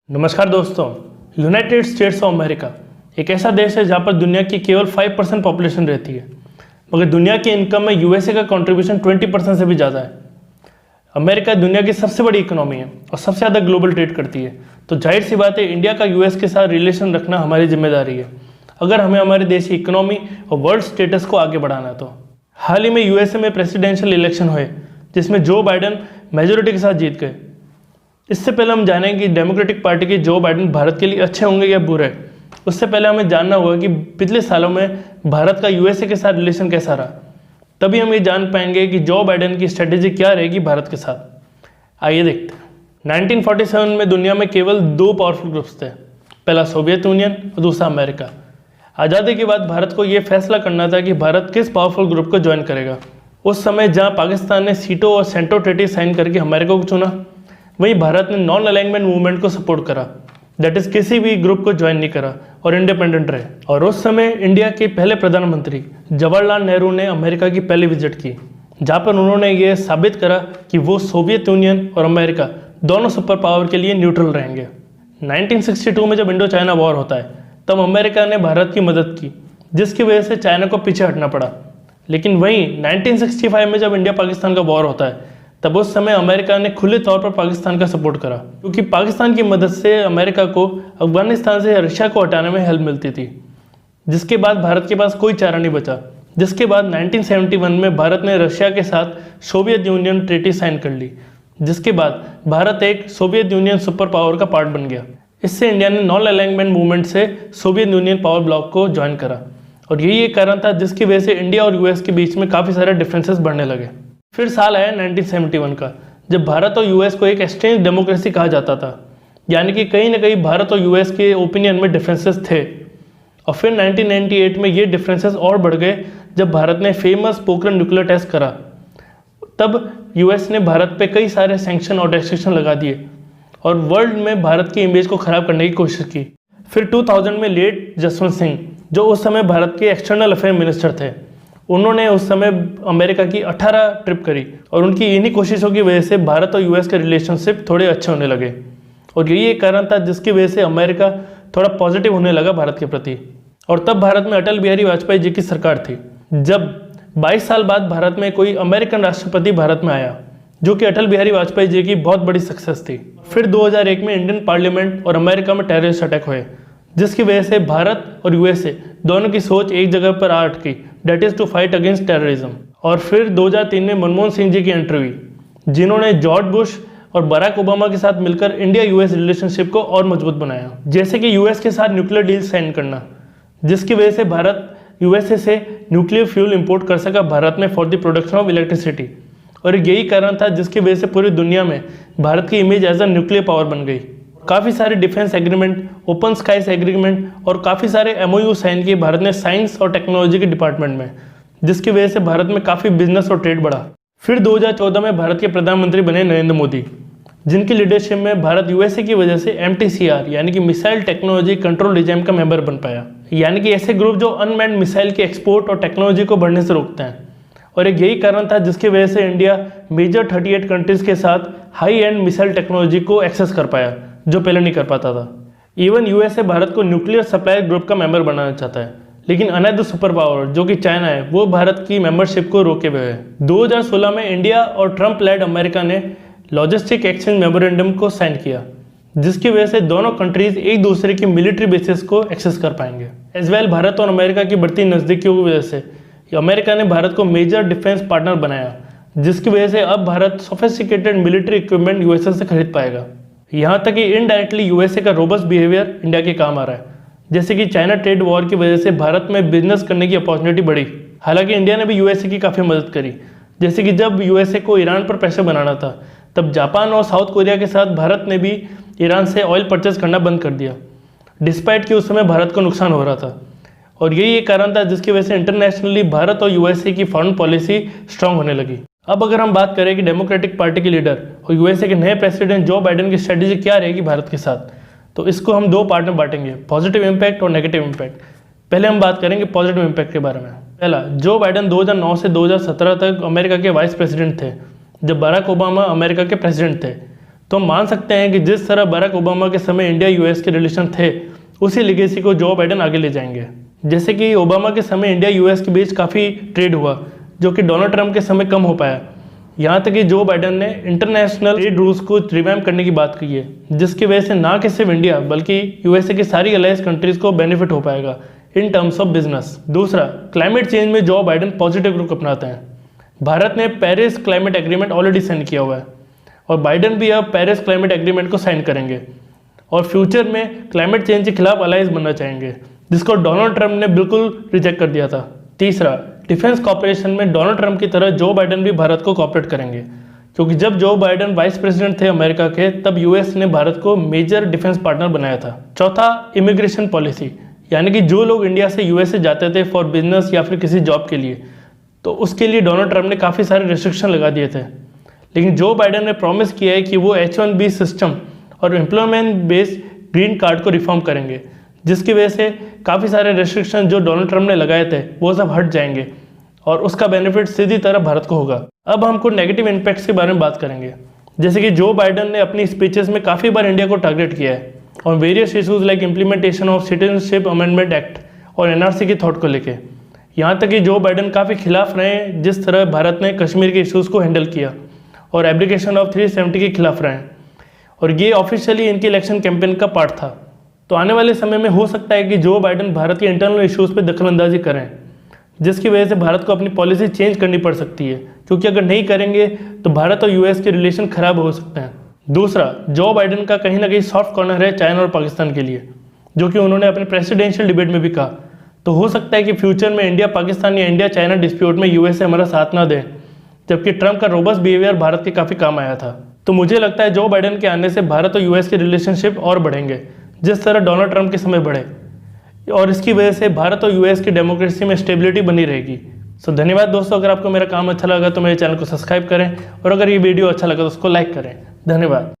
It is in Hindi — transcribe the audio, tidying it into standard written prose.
नमस्कार दोस्तों। यूनाइटेड स्टेट्स ऑफ अमेरिका एक ऐसा देश है जहाँ पर दुनिया की केवल 5% पॉपुलेशन रहती है, मगर दुनिया की इनकम में यूएसए का कंट्रीब्यूशन 20% से भी ज़्यादा है। अमेरिका दुनिया की सबसे बड़ी इकोनॉमी है और सबसे ज़्यादा ग्लोबल ट्रेड करती है, तो जाहिर सी बात है इंडिया का यूएस के साथ रिलेशन रखना हमारी जिम्मेदारी है अगर हमें हमारे देश की इकोनॉमी और वर्ल्ड स्टेटस को आगे बढ़ाना है। तो हाल ही में यूएसए में प्रेसिडेंशियल इलेक्शन हुए जिसमें जो बाइडन मेजोरिटी के साथ जीत गए। इससे पहले हम जानेंगे कि डेमोक्रेटिक पार्टी के जो बाइडन भारत के लिए अच्छे होंगे या बुरे। उससे पहले हमें जानना होगा कि पिछले सालों में भारत का यूएसए के साथ रिलेशन कैसा रहा, तभी हम ये जान पाएंगे कि जो बाइडन की स्ट्रेटेजी क्या रहेगी भारत के साथ। आइए देखते हैं। 1947 में दुनिया में केवल दो पावरफुल ग्रुप्स थे, पहला सोवियत यूनियन और दूसरा अमेरिका। आज़ादी के बाद भारत को ये फैसला करना था कि भारत किस पावरफुल ग्रुप को ज्वाइन करेगा। उस समय जहाँ पाकिस्तान ने सीटो और सेंटो ट्रीटी साइन करके अमेरिका को चुना, वहीं भारत ने नॉन अलाइनमेंट मूवमेंट को सपोर्ट करा, दैट इज किसी भी ग्रुप को ज्वाइन नहीं करा और इंडिपेंडेंट रहे। और उस समय इंडिया के पहले प्रधानमंत्री जवाहरलाल नेहरू ने अमेरिका की पहली विजिट की, जहाँ पर उन्होंने ये साबित करा कि वो सोवियत यूनियन और अमेरिका दोनों सुपर पावर के लिए न्यूट्रल रहेंगे। 1962 में जब इंडो चाइना वॉर होता है तब अमेरिका ने भारत की मदद की, जिसकी वजह से चाइना को पीछे हटना पड़ा। लेकिन वहीं 1965 में जब इंडिया पाकिस्तान का वॉर होता है तब उस समय अमेरिका ने खुले तौर पर पाकिस्तान का सपोर्ट करा, क्योंकि पाकिस्तान की मदद से अमेरिका को अफगानिस्तान से रशिया को हटाने में हेल्प मिलती थी। जिसके बाद भारत के पास कोई चारा नहीं बचा। जिसके बाद 1971 में भारत ने रशिया के साथ सोवियत यूनियन ट्रीटी साइन कर ली, जिसके बाद भारत एक सोवियत यूनियन सुपर पावर का पार्ट बन गया। इससे इंडिया ने नॉन अलाइनमेंट मूवमेंट से सोवियत यूनियन पावर ब्लॉक को ज्वाइन करा, और यही एक कारण था जिसकी वजह से इंडिया और यूएस के बीच में काफ़ी सारे डिफरेंसेस बढ़ने लगे। फिर साल आया 1971 का, जब भारत और यूएस को एक एक्सचेंज डेमोक्रेसी कहा जाता था, यानी कि कहीं ना कहीं भारत और यूएस के ओपिनियन में डिफरेंसेस थे। और फिर 1998 में ये डिफरेंसेस और बढ़ गए जब भारत ने फेमस पोखरण न्यूक्लियर टेस्ट करा। तब यूएस ने भारत पे कई सारे सैंक्शन और रेस्ट्रिक्शन लगा दिए और वर्ल्ड में भारत की इमेज को ख़राब करने की कोशिश की। फिर 2000 में लेट जसवंत सिंह, जो उस समय भारत के एक्सटर्नल अफेयर मिनिस्टर थे, उन्होंने उस समय अमेरिका की 18 ट्रिप करी और उनकी इन्हीं कोशिशों की वजह से भारत और यूएस के रिलेशनशिप थोड़े अच्छे होने लगे। और यही एक कारण था जिसकी वजह से अमेरिका थोड़ा पॉजिटिव होने लगा भारत के प्रति। और तब भारत में अटल बिहारी वाजपेयी जी की सरकार थी, जब 22 साल बाद भारत में कोई अमेरिकन राष्ट्रपति भारत में आया, जो कि अटल बिहारी वाजपेयी जी की बहुत बड़ी सक्सेस थी। फिर 2001 में इंडियन पार्लियामेंट और अमेरिका में टेररिस्ट अटैक हुए, जिसकी वजह से भारत और यूएसए दोनों की सोच एक जगह पर आ अटकी, that is to fight against terrorism. और फिर 2003 में मनमोहन सिंह जी की एंट्री हुई, जिन्होंने जॉर्ज बुश और बराक ओबामा के साथ मिलकर इंडिया यूएस रिलेशनशिप को और मजबूत बनाया, जैसे कि यूएस के साथ न्यूक्लियर डील साइन करना, जिसकी वजह से भारत यूएसए से न्यूक्लियर फ्यूल इंपोर्ट कर सका भारत में for the production of electricity. और यही कारण था जिसकी वजह से पूरी दुनिया में भारत की image as a nuclear power बन गई। काफ़ी सारे defence agreement, open skies agreement और काफ़ी सारे एमओयू साइन किए भारत ने साइंस और टेक्नोलॉजी के डिपार्टमेंट में, जिसकी वजह से भारत में काफ़ी बिजनेस और ट्रेड बढ़ा। फिर 2014 में भारत के प्रधानमंत्री बने नरेंद्र मोदी, जिनकी लीडरशिप में भारत यूएसए की वजह से MTCR यानी कि मिसाइल टेक्नोलॉजी कंट्रोल रिजाइम का मेंबर बन पाया, यानी कि ऐसे ग्रुप जो अनमैन्ड मिसाइल के एक्सपोर्ट और टेक्नोलॉजी को बढ़ने से रोकते हैं। और एक यही कारण था जिसकी वजह से इंडिया मेजर 38 कंट्रीज़ के साथ हाई एंड मिसाइल टेक्नोलॉजी को एक्सेस कर पाया, जो पहले नहीं कर पाता था। इवन यूएसए भारत को न्यूक्लियर सप्लायर ग्रुप का मेंबर बनाना चाहता है, लेकिन अनदर सुपर पावर जो कि चाइना है, वो भारत की मेंबरशिप को रोके हुए है। 2016 में इंडिया और ट्रंप लेड अमेरिका ने लॉजिस्टिक एक्सचेंज मेमोरेंडम को साइन किया, जिसकी वजह से दोनों कंट्रीज एक दूसरे की मिलिट्री बेसिस को एक्सेस कर पाएंगे। एज वेल भारत और अमेरिका की बढ़ती नज़दीकियों की वजह से अमेरिका ने भारत को मेजर डिफेंस पार्टनर बनाया, जिसकी वजह से अब Bharat sophisticated military equipment USA से खरीद पाएगा। यहाँ तक कि इनडायरेक्टली यूएसए का रोबस्ट बिहेवियर इंडिया के काम आ रहा है, जैसे कि चाइना ट्रेड वॉर की वजह से भारत में बिजनेस करने की अपॉर्चुनिटी बढ़ी। हालांकि इंडिया ने भी यूएसए की काफ़ी मदद करी, जैसे कि जब यूएसए को ईरान पर प्रेशर बनाना था, तब जापान और साउथ कोरिया के साथ भारत ने भी ईरान से ऑयल परचेज करना बंद कर दिया, डिस्पाइट कि उस समय भारत को नुकसान हो रहा था। और यही एक कारण था जिसकी वजह से इंटरनेशनली भारत और यूएसए की फॉरेन पॉलिसी स्ट्रांग होने लगी। अब अगर हम बात करें कि डेमोक्रेटिक पार्टी के लीडर और यूएसए के नए प्रेसिडेंट जो बाइडन की स्ट्रेटेजी क्या रहेगी भारत के साथ, तो इसको हम दो पार्ट में बांटेंगे, पॉजिटिव इम्पैक्ट और नेगेटिव इम्पैक्ट। पहले हम बात करेंगे पॉजिटिव इम्पैक्ट के बारे में। पहला, जो बाइडन 2009 से 2017 तक अमेरिका के वाइस प्रेसिडेंट थे, जब बराक ओबामा अमेरिका के प्रेसिडेंट थे, तो हम मान सकते हैं कि जिस तरह बराक ओबामा के समय इंडिया यूएस के रिलेशन थे, उसी लेगेसी को जो बाइडेन आगे ले जाएंगे। जैसे कि ओबामा के समय इंडिया यूएस के बीच काफ़ी ट्रेड हुआ, जो कि डोनाल्ड ट्रंप के समय कम हो पाया। यहाँ तक कि जो बाइडेन ने इंटरनेशनल ट्रेड रूल्स को रिवैम्प करने की बात की है, जिसकी वजह से ना कि सिर्फ इंडिया बल्कि यूएसए की सारी अलायंस कंट्रीज को बेनिफिट हो पाएगा इन टर्म्स ऑफ बिजनेस। दूसरा, क्लाइमेट चेंज में जो बाइडेन पॉजिटिव रुख अपनाते हैं। भारत ने Paris climate agreement already sign किया हुआ है और बाइडेन भी अब पेरिस क्लाइमेट एग्रीमेंट को साइन करेंगे और फ्यूचर में क्लाइमेट चेंज के खिलाफ अलायंस बनना चाहेंगे, जिसको डोनाल्ड ट्रंप ने बिल्कुल रिजेक्ट कर दिया था। तीसरा, डिफेंस कॉपरेशन में डोनाल्ड ट्रंप की तरह जो बाइडेन भी भारत को कॉपरेट करेंगे, क्योंकि जब जो बाइडेन वाइस प्रेसिडेंट थे अमेरिका के, तब यूएस ने भारत को मेजर डिफेंस पार्टनर बनाया था। चौथा, इमिग्रेशन पॉलिसी, यानी कि जो लोग इंडिया से यूएसए जाते थे फॉर बिजनेस या फिर किसी जॉब के लिए, तो उसके लिए डोनाल्ड ट्रंप ने काफ़ी सारे रिस्ट्रिक्शन लगा दिए थे। लेकिन जो बाइडेन ने प्रॉमिस किया है कि वो H-1B सिस्टम और एम्प्लॉयमेंट बेस्ड ग्रीन कार्ड को रिफॉर्म करेंगे, जिसकी वजह से काफ़ी सारे रेस्ट्रिक्शन जो डोनाल्ड ट्रंप ने लगाए थे वो सब हट जाएंगे और उसका बेनिफिट सीधी तरह भारत को होगा। अब हम कुछ नेगेटिव इम्पैक्ट्स के बारे में बात करेंगे। जैसे कि जो बाइडेन ने अपनी स्पीचेस में काफ़ी बार इंडिया को टारगेट किया है और various issues like implementation of citizenship amendment act और NRC की थॉट को लेके। यहाँ तक कि जो बाइडेन काफ़ी खिलाफ रहे हैं जिस तरह भारत ने कश्मीर के इशूज़ को हैंडल किया और एप्लीकेशन ऑफ 370 के खिलाफ रहे हैं, और ये ऑफिशियली इनकी इलेक्शन कैंपेन का पार्ट था। तो आने वाले समय में हो सकता है कि जो बाइडेन भारत के इंटरनल इश्यूज़ पे दखलंदाजी करें, जिसकी वजह से भारत को अपनी पॉलिसी चेंज करनी पड़ सकती है, क्योंकि अगर नहीं करेंगे तो भारत और यूएस के रिलेशन खराब हो सकते हैं। दूसरा, जो बाइडेन का कहीं ना कहीं सॉफ्ट कॉर्नर है चाइना और पाकिस्तान के लिए, जो कि उन्होंने अपने प्रेसिडेंशियल डिबेट में भी कहा। तो हो सकता है कि फ्यूचर में इंडिया पाकिस्तान या इंडिया चाइना डिस्प्यूट में यूएसए हमारा साथ ना दें, जबकि ट्रंप का रोबस्ट बिहेवियर भारत के काफ़ी काम आया था। तो मुझे लगता है जो बाइडेन के आने से भारत और यूएस के रिलेशनशिप और बढ़ेंगे, जिस तरह डोनाल्ड ट्रंप के समय बढ़े, और इसकी वजह से भारत और यूएस की डेमोक्रेसी में स्टेबिलिटी बनी रहेगी। सो धन्यवाद दोस्तों। अगर आपको मेरा काम अच्छा लगा तो मेरे चैनल को सब्सक्राइब करें और अगर ये वीडियो अच्छा लगा तो उसको लाइक करें। धन्यवाद।